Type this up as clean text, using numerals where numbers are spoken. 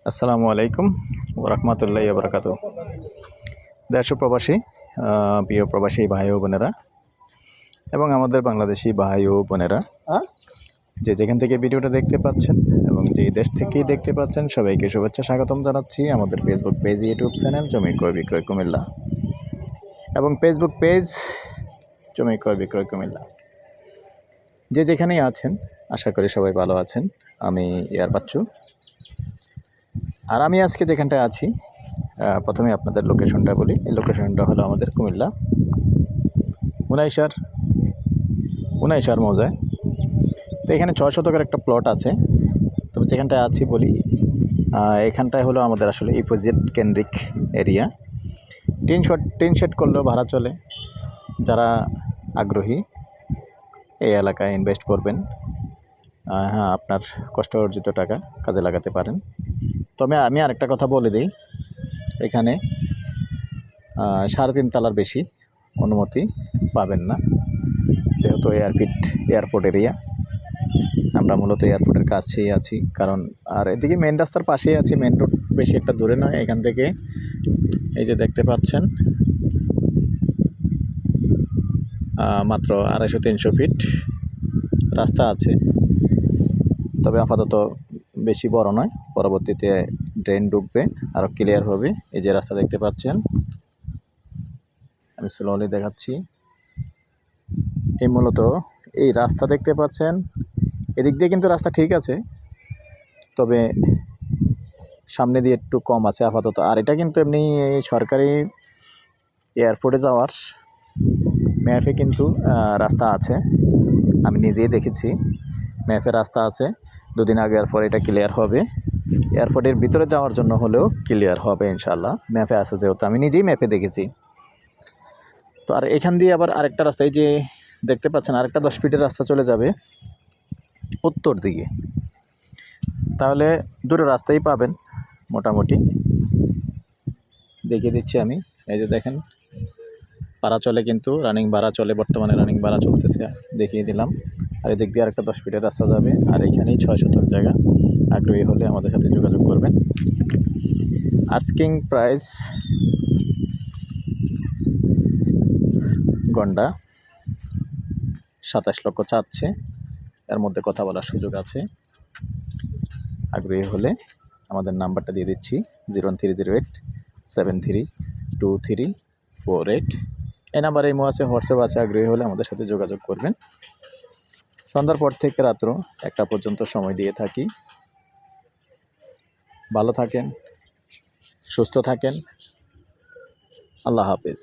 আসসালামু আলাইকুম ওরহমতুল্লাহি ওবরাকাতু। দেশ ও প্রবাসী প্রিয় প্রবাসী ভাই ও বোনেরা এবং আমাদের বাংলাদেশি ভাই ও বোনেরা যে যেখান থেকে ভিডিওটা দেখতে পাচ্ছেন এবং যে দেশ থেকেই দেখতে পাচ্ছেন সবাইকে শুভেচ্ছা স্বাগতম জানাচ্ছি আমাদের ফেসবুক পেজ, ইউটিউব চ্যানেল জমি ক্রয় বিক্রয় কুমিল্লা এবং ফেসবুক পেজ জমি ক্রয় বিক্রয় কুমিল্লা। যে যেখানেই আছেন আশা করি সবাই ভালো আছেন। আমি ইয়ার বাচ্চু, আর আমি আজকে যেখানটায় আছি প্রথমে আপনাদের লোকেশনটা বলি। এই লোকেশনটা হলো আমাদের কুমিল্লা উনাইশার মৌজায়। তো এখানে 6 শতকের একটা প্লট আছে। তবে যেখানটায় আছি বলি, এখানটায় হলো আমাদের আসলে ইপোজিট কেন্দ্রিক এরিয়া। টিন শেড করলেও ভাড়া চলে। যারা আগ্রহী এই এলাকায় ইনভেস্ট করবেন, হ্যাঁ, আপনার কষ্ট অর্জিত টাকা কাজে লাগাতে পারেন। তবে আমি আরেকটা কথা বলে দিই, এখানে 3.5 তলার বেশি অনুমতি পাবেন না, যেহেতু এয়ারপোর্ট এরিয়া। আমরা মূলত এয়ারপোর্টের কাছেই আছি, কারণ আর এদিকে মেন রাস্তার পাশেই আছি। মেন রোড বেশি একটা দূরে নয়। এখান থেকে এই যে দেখতে পাচ্ছেন মাত্র 250-300 ফিট রাস্তা আছে। তবে আপাতত বেশি বড় নয়, পরবর্তীতে ড্রেন ঢুকবে, আরও ক্লিয়ার হবে। এই যে রাস্তা দেখতে পাচ্ছেন, আমি স্লোলি দেখাচ্ছি। এই মূলত এই রাস্তা দেখতে পাচ্ছেন, এদিক দিয়ে কিন্তু রাস্তা ঠিক আছে, তবে সামনে দিয়ে একটু কম আছে আপাতত। আর এটা কিন্তু এমনি সরকারি এয়ারপোর্টে যাওয়ার ম্যাপে কিন্তু রাস্তা আছে, আমি নিজেই দেখেছি। ম্যাপে রাস্তা আছে। 2 দিন আগে পর এটা ক্লিয়ার হবে। এয়ারপোর্টের ভিতরে যাওয়ার জন্য হলেও ক্লিয়ার হবে ইনশাল্লাহ, ম্যাপে আছে যেহেতু, আমি নিজেই ম্যাপে দেখেছি। তো আর এখান দিয়ে আবার আরেকটা রাস্তা, এই যে দেখতে পাচ্ছেন আরেকটা 10 ফিটের রাস্তা চলে যাবে উত্তর দিকে। তাহলে দুটো রাস্তাই পাবেন মোটামুটি। দেখিয়ে দিচ্ছি আমি। এই যে দেখেন ভাড়া চলে, কিন্তু রানিং ভাড়া চলে, বর্তমানে রানিং ভাড়া চলতেছে, দেখিয়ে দিলাম। আর এদিক দিয়ে আরেকটা 10 ফিটের রাস্তা যাবে। আর এখানেই 6 শতক জায়গা। আগ্রহী হলে আমাদের সাথে যোগাযোগ করবেন। আস্কিং প্রাইস গন্ডা 27 লক্ষ চাচ্ছে। এর মধ্যে কথা বলার সুযোগ আছে। আগ্রহী হলে আমাদের নাম্বারটা দিয়ে দিচ্ছি, 01308732348। এই নাম্বারে ইমো আছে, হোয়াটসঅ্যাপ আছে। আগ্রহী হলে আমাদের সাথে যোগাযোগ করবেন। সন্ধ্যার পর থেকে রাত্র 1টা পর্যন্ত সময় দিয়ে থাকি। ভালো থাকেন, সুস্থ থাকেন। আল্লাহ হাফেজ।